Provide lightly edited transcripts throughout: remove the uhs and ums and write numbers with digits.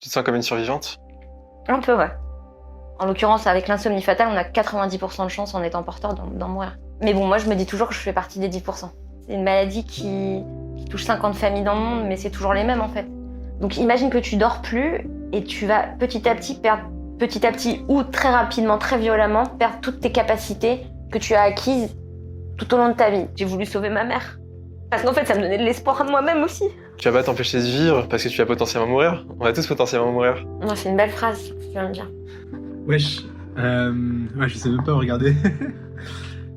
Tu te sens comme une survivante? Un peu, ouais. En l'occurrence, avec l'insomnie fatale, on a 90% de chance en étant porteur d'en mourir. Mais bon, moi, je me dis toujours que je fais partie des 10%. C'est une maladie qui touche 50 familles dans le monde, mais c'est toujours les mêmes, en fait. Donc imagine que tu dors plus et tu vas petit à petit perdre, petit à petit ou très rapidement, très violemment, perdre toutes tes capacités que tu as acquises tout au long de ta vie. J'ai voulu sauver ma mère. Parce qu'en fait, ça me donnait de l'espoir de moi-même aussi. Tu vas pas t'empêcher de vivre parce que tu vas potentiellement mourir. On va tous potentiellement mourir. Non, c'est une belle phrase, tu viens de dire. Wesh, je sais même pas où regarder.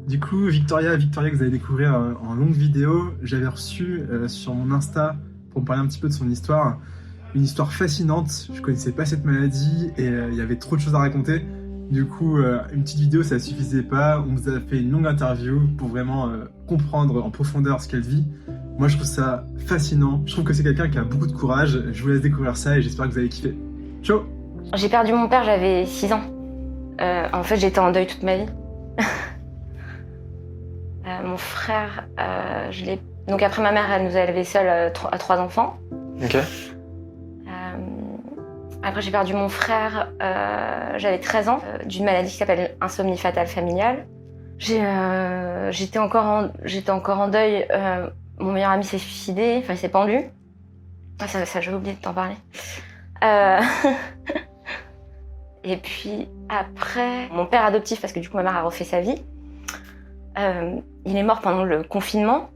Du coup, Victoria, que vous allez découvrir en longue vidéo, j'avais reçu sur mon Insta pour me parler un petit peu de son histoire. Une histoire fascinante, je connaissais pas cette maladie et il y avait trop de choses à raconter. Du coup, une petite vidéo, ça suffisait pas. On vous a fait une longue interview pour vraiment comprendre en profondeur ce qu'elle vit. Moi, je trouve ça fascinant. Je trouve que c'est quelqu'un qui a beaucoup de courage. Je vous laisse découvrir ça et j'espère que vous allez kiffer. Ciao! J'ai perdu mon père, j'avais 6 ans. En fait, j'étais en deuil toute ma vie. Mon frère, je l'ai... Donc après, ma mère, elle nous a élevés seuls à 3 enfants. Ok. Après, j'ai perdu mon frère, j'avais 13 ans, d'une maladie qui s'appelle insomnie fatale familiale. J'étais encore en deuil. Mon meilleur ami s'est suicidé, enfin, il s'est pendu. Ah, ça j'ai oublié de t'en parler. Et puis après, mon père adoptif, parce que du coup ma mère a refait sa vie, il est mort pendant le confinement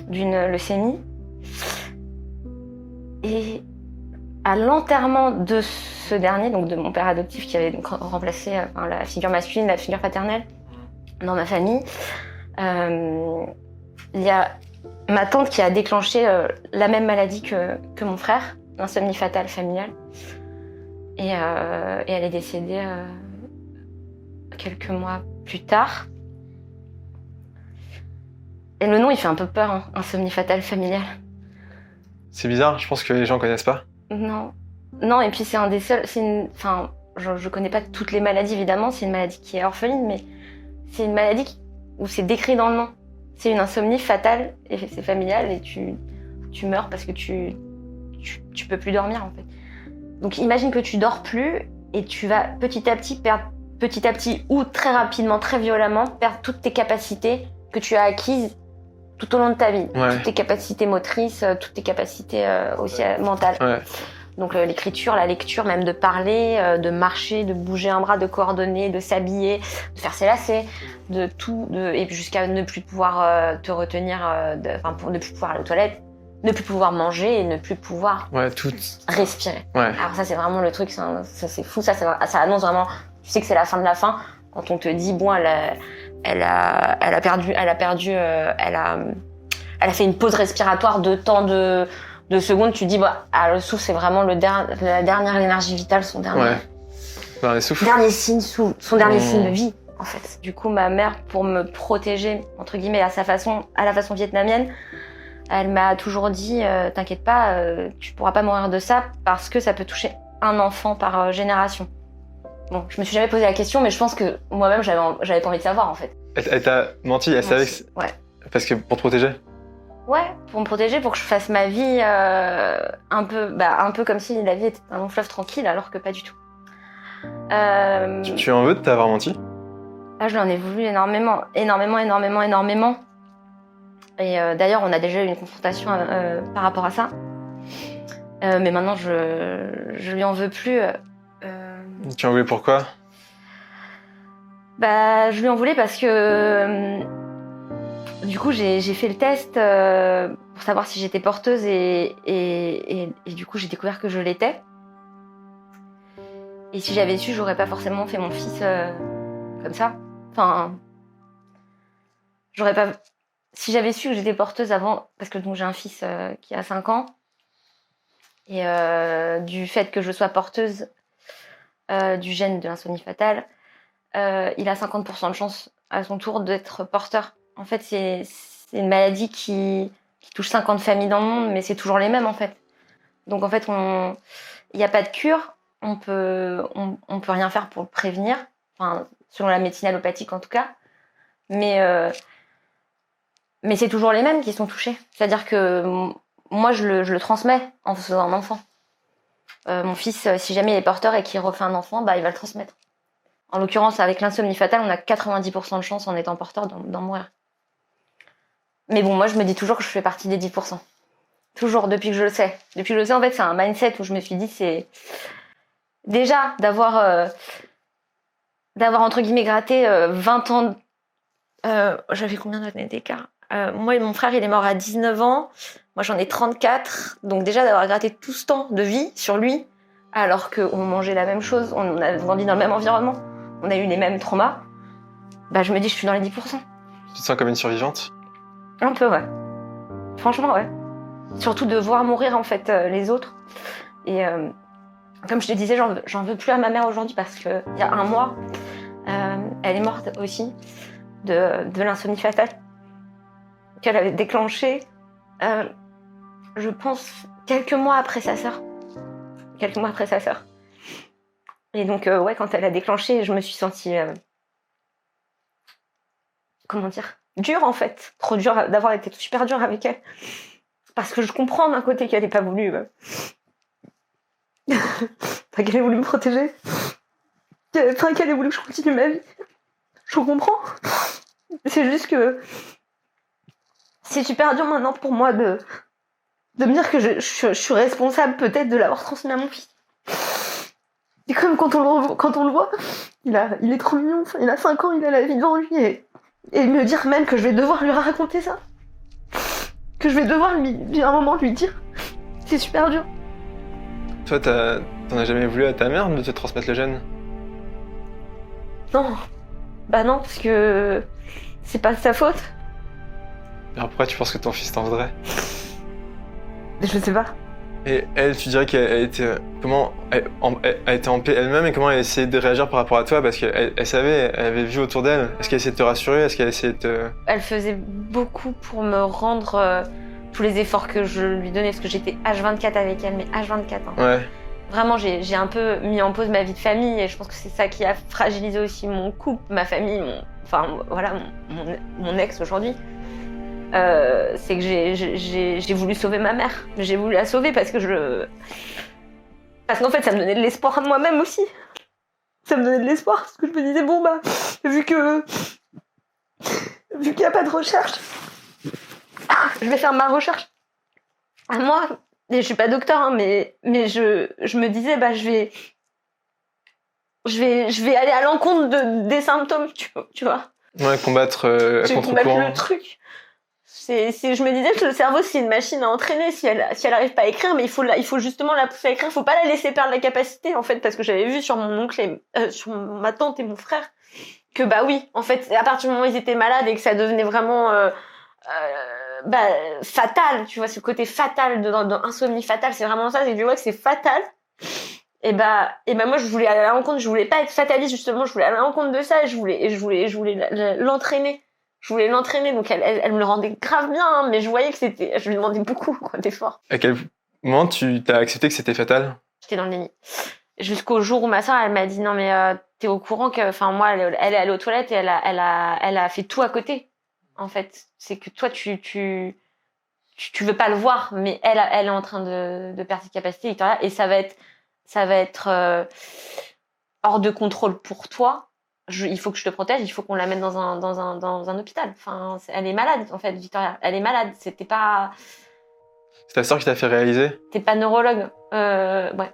d'une leucémie. Et à l'enterrement de ce dernier, donc de mon père adoptif qui avait donc remplacé la figure masculine, la figure paternelle dans ma famille, il y a ma tante qui a déclenché la même maladie que mon frère, l'insomnie fatale familiale. Et elle est décédée quelques mois plus tard. Et le nom, il fait un peu peur, hein, insomnie fatale familiale. C'est bizarre, je pense que les gens connaissent pas. Non. Non, et puis c'est un des seuls... Enfin, je connais pas toutes les maladies, évidemment. C'est une maladie qui est orpheline, mais c'est une maladie où c'est décrit dans le nom. C'est une insomnie fatale, et c'est familial, et tu meurs parce que tu peux plus dormir, en fait. Donc imagine que tu dors plus et tu vas petit à petit perdre, petit à petit ou très rapidement, très violemment, perdre toutes tes capacités que tu as acquises tout au long de ta vie. Ouais. Toutes tes capacités motrices, toutes tes capacités aussi mentales. Ouais. Donc l'écriture, la lecture, même de parler, de marcher, de bouger un bras, de coordonner, de s'habiller, de faire ses lacets, de tout, et jusqu'à ne plus pouvoir te retenir, pour ne plus pouvoir aller aux toilettes, ne plus pouvoir manger et ne plus pouvoir tout. respirer. Ouais. Alors ça c'est vraiment le truc, ça c'est fou, ça annonce vraiment, tu sais que c'est la fin de la fin quand on te dit bon elle a fait une pause respiratoire de temps de secondes, tu dis bah le souffle c'est vraiment la dernière énergie vitale, son dernier dernier signe, son dernier signe de vie en fait. Du coup ma mère, pour me protéger entre guillemets à la façon vietnamienne, elle m'a toujours dit t'inquiète pas, tu pourras pas mourir de ça parce que ça peut toucher un enfant par génération. Bon, je me suis jamais posé la question, mais je pense que moi-même j'avais pas envie de savoir en fait. Elle t'a menti, elle savait que... Ouais. Parce que pour te protéger? Ouais, pour me protéger, pour que je fasse ma vie un peu comme si la vie était un long fleuve tranquille, alors que pas du tout. Tu en veux de t'avoir menti? Ah, je l'en ai voulu énormément. Et d'ailleurs, on a déjà eu une confrontation par rapport à ça. Mais maintenant, je lui en veux plus. Tu en voulais pourquoi? Je lui en voulais parce que du coup, j'ai fait le test pour savoir si j'étais porteuse et du coup, j'ai découvert que je l'étais. Et si j'avais su, j'aurais pas forcément fait mon fils comme ça. Enfin, j'aurais pas... Si j'avais su que j'étais porteuse avant, parce que donc j'ai un fils qui a 5 ans, et du fait que je sois porteuse du gène de l'insomnie fatale, il a 50% de chance à son tour d'être porteur. En fait, c'est une maladie qui touche 50 familles dans le monde, mais c'est toujours les mêmes en fait. Donc en fait, il n'y a pas de cure, on peut rien faire pour le prévenir, enfin, selon la médecine allopathique en tout cas, mais c'est toujours les mêmes qui sont touchés. C'est-à-dire que moi, je le transmets en faisant un enfant. Mon fils, si jamais il est porteur et qu'il refait un enfant, bah il va le transmettre. En l'occurrence, avec l'insomnie fatale, on a 90% de chance en étant porteur d'en mourir. Mais bon, moi je me dis toujours que je fais partie des 10%. Toujours, depuis que je le sais. Depuis que je le sais, en fait, c'est un mindset où je me suis dit, c'est déjà d'avoir entre guillemets gratté 20 ans. J'avais combien d'années d'écart Moi et mon frère, il est mort à 19 ans. Moi, j'en ai 34. Donc déjà, d'avoir gratté tout ce temps de vie sur lui, alors qu'on mangeait la même chose, on a grandi dans le même environnement, on a eu les mêmes traumas, bah je me dis, je suis dans les 10%. Tu te sens comme une survivante? Un peu, ouais. Franchement, ouais. Surtout de voir mourir, en fait, les autres. Et comme je te disais, j'en veux plus à ma mère aujourd'hui parce qu'il y a un mois, elle est morte aussi de l'insomnie fatale qu'elle avait déclenchée, je pense, quelques mois après sa sœur. Et donc, ouais, quand elle a déclenché, je me suis sentie, comment dire, dure en fait. Trop dure d'avoir été super dure avec elle. Parce que je comprends d'un côté qu'elle n'ait pas voulu... Enfin, qu'elle ait voulu me protéger. Qu'elle ait voulu que je continue ma vie. Je comprends. C'est juste que c'est super dur maintenant pour moi de me dire que je suis responsable peut-être de l'avoir transmis à mon fils. Et comme quand on le voit, il est trop mignon, il a 5 ans, il a la vie devant lui. Et me dire même que je vais devoir lui raconter ça. Que je vais devoir à un moment lui dire. C'est super dur. Toi, t'en as jamais voulu à ta mère de te transmettre le gène? Non. Bah non, parce que c'est pas de sa faute. Alors pourquoi tu penses que ton fils t'en voudrait? Je sais pas. Et elle, tu dirais qu'elle était comment elle était en paix elle-même et comment elle essayait de réagir par rapport à toi parce qu'elle savait, elle avait vu autour d'elle. Est-ce qu'elle essayait de te rassurer? Est-ce qu'elle essayait de te... Elle faisait beaucoup pour me rendre tous les efforts que je lui donnais parce que j'étais H24 avec elle, mais H24. Hein. Ouais. Vraiment, j'ai un peu mis en pause ma vie de famille et je pense que c'est ça qui a fragilisé aussi mon couple, ma famille, mon ex aujourd'hui. C'est que j'ai voulu sauver ma mère. J'ai voulu la sauver parce qu'en fait ça me donnait de l'espoir de moi-même aussi. Ça me donnait de l'espoir parce que je me disais bon bah vu qu'il n'y a pas de recherche, je vais faire ma recherche à moi. Et je suis pas docteur hein, mais je me disais bah je vais aller à l'encontre des symptômes tu vois. Ouais, combattre à contre-courant. Le truc. Je me disais que le cerveau c'est une machine à entraîner. Si elle arrive pas à écrire, mais il faut justement la pousser à écrire. Il faut pas la laisser perdre la capacité en fait, parce que j'avais vu sur mon oncle, sur ma tante et mon frère, que bah oui, en fait, à partir du moment où ils étaient malades et que ça devenait vraiment fatal, tu vois, ce côté fatal dans insomnie fatale, c'est vraiment ça. C'est que tu vois que c'est fatal. Et bah moi je voulais aller à l'encontre. Je voulais pas être fataliste justement. Je voulais aller à l'encontre de ça. Et je voulais l'entraîner. Je voulais l'entraîner, donc elle me le rendait grave bien, hein, mais je voyais que je lui demandais beaucoup d'efforts. À quel moment tu t'as accepté que c'était fatal? J'étais dans le déni. Jusqu'au jour où ma soeur, elle m'a dit non mais t'es au courant que, enfin moi, elle est allée aux toilettes et elle a fait tout à côté. En fait, c'est que toi tu veux pas le voir, mais elle est en train de perdre ses capacités, Victoria, et ça va être hors de contrôle pour toi. Il faut que je te protège, il faut qu'on la mette dans un hôpital. Enfin, elle est malade, en fait, Victoria. Elle est malade. C'était pas... C'est ta sœur qui t'a fait réaliser? T'es pas neurologue. Ouais.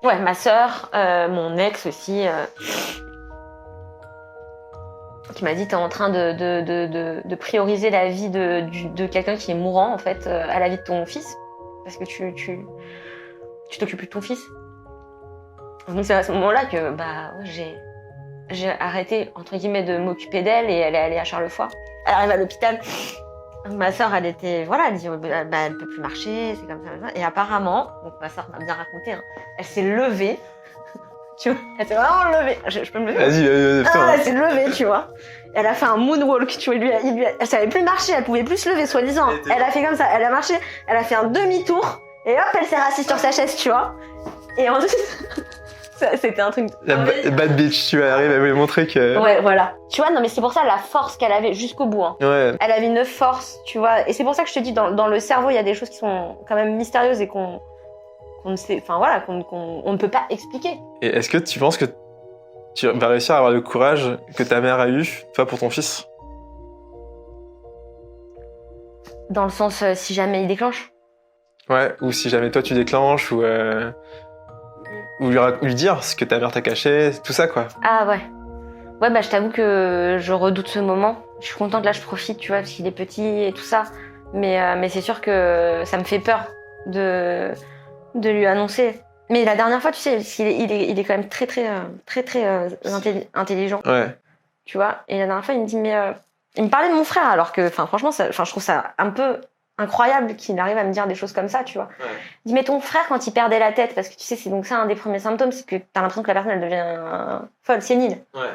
Ouais, ma sœur, mon ex aussi, qui m'a dit t'es en train de prioriser la vie de quelqu'un qui est mourant, en fait, à la vie de ton fils. Parce que tu t'occupes plus de ton fils. Donc c'est à ce moment-là que, j'ai arrêté, entre guillemets, de m'occuper d'elle et elle est allée à Charlefoix. Elle arrive à l'hôpital. Ma sœur, elle était, elle dit, elle peut plus marcher, c'est comme ça. Et apparemment, donc ma sœur m'a bien raconté, hein, elle s'est levée. Tu vois, elle s'est vraiment levée. Je peux me lever? Vas-y, putain. Elle s'est levée, tu vois. Elle a fait un moonwalk, tu vois. Elle savait plus marcher, elle pouvait plus se lever, soi-disant. Elle a fait comme ça, elle a marché, elle a fait un demi-tour et hop, elle s'est assise sur sa chaise, tu vois. Et ensuite... C'était un truc... La bad bitch, tu vois, elle voulait montrer que... Ouais, voilà. Tu vois, non mais c'est pour ça la force qu'elle avait jusqu'au bout. Hein. Ouais. Elle avait une force, tu vois. Et c'est pour ça que je te dis, dans le cerveau, il y a des choses qui sont quand même mystérieuses et qu'on qu'on ne sait, enfin voilà, qu'on ne peut pas expliquer. Et est-ce que tu penses que tu vas réussir à avoir le courage que ta mère a eu, toi, pour ton fils? Dans le sens, si jamais il déclenche. Ouais, ou si jamais toi tu déclenches, ou lui dire ce que ta mère t'a caché, tout ça, quoi. Ah ouais. Ouais, bah je t'avoue que je redoute ce moment. Je suis contente, là je profite, tu vois, parce qu'il est petit et tout ça. Mais c'est sûr que ça me fait peur de lui annoncer. Mais la dernière fois, tu sais, il est quand même très intelligent. Ouais. Tu vois, et la dernière fois, il me dit, il me parlait de mon frère, alors que, franchement, je trouve ça un peu incroyable qu'il arrive à me dire des choses comme ça, tu vois. Ouais. Il dit, mais ton frère, quand il perdait la tête, parce que tu sais, c'est donc ça un des premiers symptômes, c'est que t'as l'impression que la personne, elle devient folle, sénile. Ouais.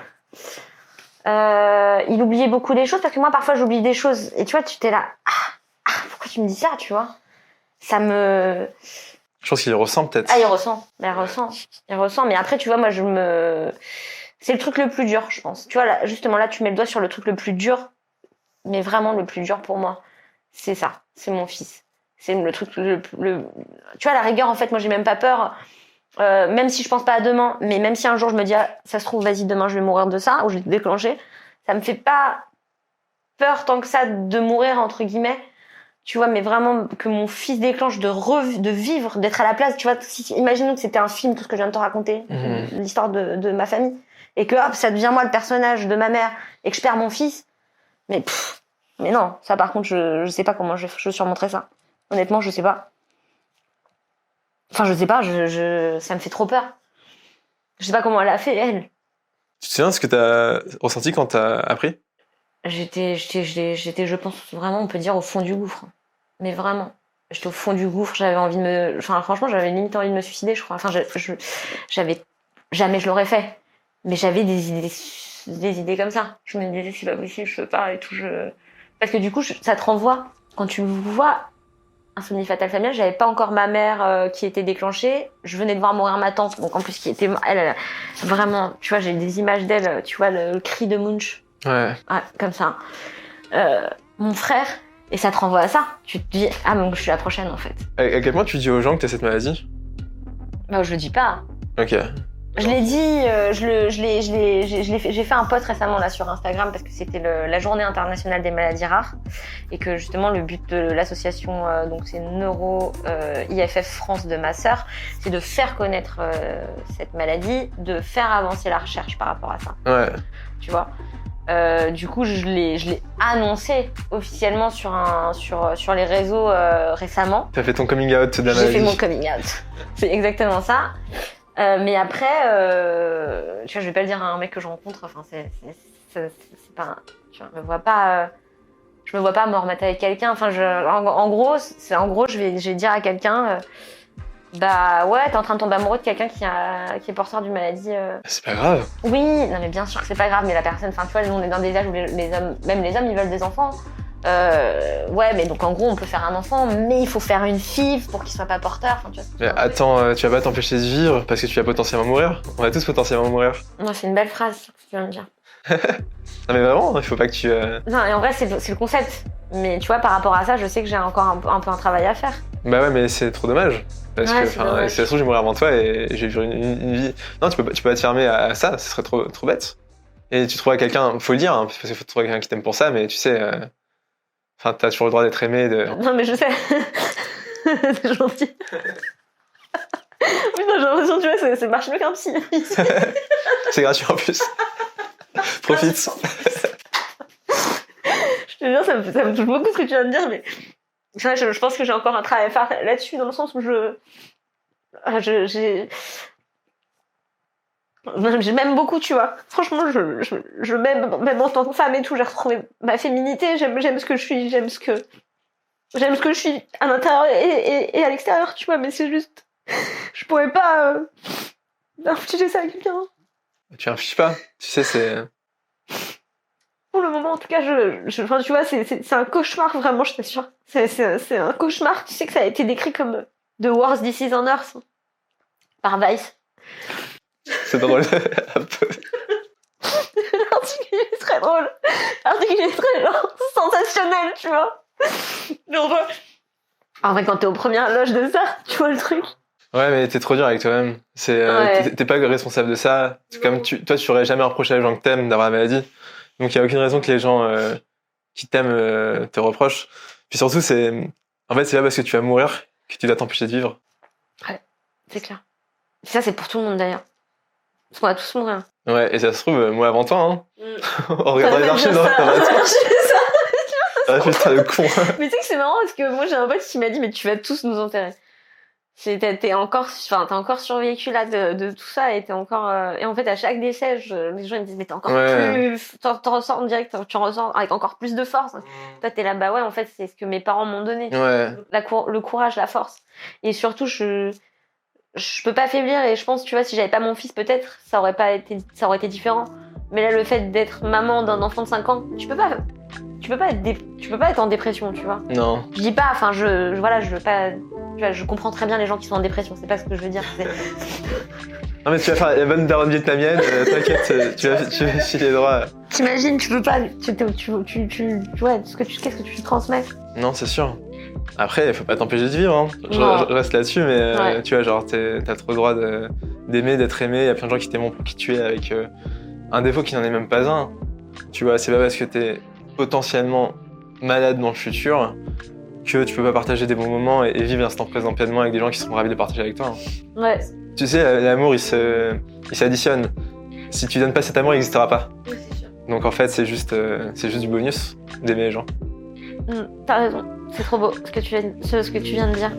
Il oubliait beaucoup des choses, parce que moi, parfois, j'oublie des choses. Et tu vois, tu t'es là, pourquoi tu me dis ça, tu vois? Ça me... Je pense qu'il ressent peut-être. Ah, il ressent. Il ressent. Mais après, tu vois, moi, c'est le truc le plus dur, je pense. Tu vois, là, justement, là, tu mets le doigt sur le truc le plus dur. Mais vraiment, le plus dur pour moi, c'est ça. C'est mon fils. C'est le truc Tu vois, à la rigueur, en fait, moi, j'ai même pas peur. Même si je pense pas à demain, mais même si un jour je me dis, ça se trouve, vas-y, demain, je vais mourir de ça, ou je vais déclencher, ça me fait pas peur tant que ça de mourir, entre guillemets. Tu vois, mais vraiment que mon fils déclenche de vivre, d'être à la place. Tu vois, imaginons que c'était un film, tout ce que je viens de te raconter, l'histoire de ma famille, et que hop, ça devient moi le personnage de ma mère, et que je perds mon fils. Mais non, ça par contre, je sais pas comment je surmonterai ça. Honnêtement, je sais pas. Enfin, je sais pas, ça me fait trop peur. Je sais pas comment elle a fait, elle. Tu te souviens de ce que t'as ressenti quand t'as appris? J'étais, je pense vraiment, on peut dire, au fond du gouffre. Mais vraiment. J'étais au fond du gouffre, j'avais envie de me... Enfin, franchement, j'avais limite envie de me suicider, je crois. Enfin, j'avais... Jamais je l'aurais fait. Mais j'avais des idées comme ça. Je me disais, c'est pas possible, je peux pas et tout. Parce que du coup, ça te renvoie. Quand tu vois insomnie fatale familiale, j'avais pas encore ma mère qui était déclenchée. Je venais de voir mourir ma tante. Donc en plus, elle vraiment... Tu vois, j'ai des images d'elle. Tu vois, le cri de Munch. Ouais. Comme ça. Mon frère, et ça te renvoie à ça. Tu te dis, donc je suis la prochaine en fait. À quel point tu dis aux gens que t'as cette maladie? Bah, je le dis pas. Ok. Je l'ai dit, j'ai fait un post récemment là sur Instagram parce que c'était la journée internationale des maladies rares et que justement le but de l'association, donc c'est Neuro IFF France de ma sœur, c'est de faire connaître cette maladie, de faire avancer la recherche par rapport à ça. Ouais. Tu vois. Du coup, je l'ai annoncé officiellement sur les réseaux récemment. T'as fait ton coming out de la maladie. J'ai fait mon coming out. C'est exactement ça. Mais après, tu vois, je vais pas le dire à un mec que je rencontre. Enfin, c'est pas. Tu vois, je me vois pas me remettre avec quelqu'un. Enfin, en gros, je vais dire à quelqu'un. Bah ouais, t'es en train de tomber amoureux de quelqu'un qui est porteur d'une maladie. C'est pas grave. Oui, non mais bien sûr que c'est pas grave, mais la personne, enfin tu vois, nous on est dans des âges où les hommes, même les hommes, ils veulent des enfants. Ouais, mais donc en gros, on peut faire un enfant, mais il faut faire une FIV pour qu'il soit pas porteur. Enfin, tu vois, Mais attends, tu vas pas t'empêcher de vivre parce que tu vas potentiellement mourir? On va tous potentiellement mourir. Non, c'est une belle phrase, ce que tu viens de dire. Non mais vraiment, il faut pas que tu... Non, et en vrai, c'est le concept. Mais tu vois, par rapport à ça, je sais que j'ai encore un peu un travail à faire. Bah ouais, mais c'est trop dommage. Parce Ouais, que, c'est dommage. si ça se trouve, je vais mourir avant toi et j'ai vu une vie... Non, tu peux pas te fermer à ça, ce serait trop bête. Et tu trouveras quelqu'un, faut le dire, hein, parce qu'il faut trouver quelqu'un qui t'aime pour ça, mais tu sais... Enfin, t'as toujours le droit d'être aimé, de... Non, mais je sais. C'est gentil. Putain, j'ai l'impression, tu vois, ça marche mieux qu'un psy. C'est gratuit en plus. Profite. Je te jure, ça me touche beaucoup ce que tu viens de dire, mais je pense que j'ai encore un travail à faire là-dessus, dans le sens où je m'aime beaucoup, tu vois. Franchement, je m'aime, même en tant que femme et tout, j'ai retrouvé ma féminité, j'aime ce que je suis, j'aime ce que je suis à l'intérieur et à l'extérieur, tu vois, mais c'est juste, je pourrais pas infliger ça à quelqu'un. Tu infliges pas, tu sais, c'est... Pour le moment, en tout cas, enfin, tu vois, c'est un cauchemar, vraiment, je t'assure. C'est un cauchemar. Tu sais que ça a été décrit comme The Worst Disease on Earth par Vice. C'est drôle, un peu. L'article est très drôle. L'article est très genre, sensationnel, tu vois. Mais en vrai, quand t'es aux premières loges de ça, tu vois le truc. Ouais, mais t'es trop dur avec toi-même. Ouais. T'es pas responsable de ça. C'est comme toi, tu aurais jamais reproché à les gens que t'aimes d'avoir la maladie. Donc il y a aucune raison que les gens qui t'aiment te reprochent. Puis surtout, en fait, c'est pas parce que tu vas mourir que tu dois t'empêcher de vivre. Ouais, c'est clair. Et ça, c'est pour tout le monde d'ailleurs. Parce qu'on va tous mourir. Ouais, et ça se trouve, moi avant toi, hein. En regardant les T'aurais archives, fait ça. t'aurais fait ça le con. Mais tu sais que c'est marrant parce que moi j'ai un pote qui m'a dit mais tu vas tous nous enterrer. T'as encore survécu là de tout ça et t'es encore et en fait à chaque décès les gens ils me disent mais t'es encore plus t'en ressors en direct, tu ressors avec encore plus de force. Toi t'es là bah ouais en fait c'est ce que mes parents m'ont donné. Ouais. Le courage, la force et surtout je peux pas faiblir et je pense tu vois si j'avais pas mon fils peut-être ça aurait été différent. Mais là le fait d'être maman d'un enfant de 5 ans, tu peux pas être en dépression, tu vois. Non. Je dis pas, enfin, je veux pas. Tu vois, je comprends très bien les gens qui sont en dépression, c'est pas ce que je veux dire. Non, mais tu vas faire la bonne daronne vietnamienne, t'inquiète, tu vas filer droit. T'imagines, tu peux pas. Ouais, qu'est-ce que tu transmets? Non, c'est sûr. Après, il faut pas t'empêcher de vivre, hein. Je reste là-dessus, mais Ouais. tu vois, genre, t'as trop le droit d'aimer, d'être aimé. Il y a plein de gens qui t'aiment pour qui tu es avec un défaut qui n'en est même pas un. Tu vois, c'est pas parce que t'es potentiellement malade dans le futur que tu peux pas partager des bons moments et vivre l'instant présent pleinement avec des gens qui seront ravis de partager avec toi. Hein. Ouais. Tu sais, l'amour, il s'additionne. Si tu donnes pas cet amour, il n'existera pas. Oui, c'est sûr. Donc en fait, c'est juste du bonus d'aimer les gens. T'as raison, c'est trop beau ce que tu viens de dire.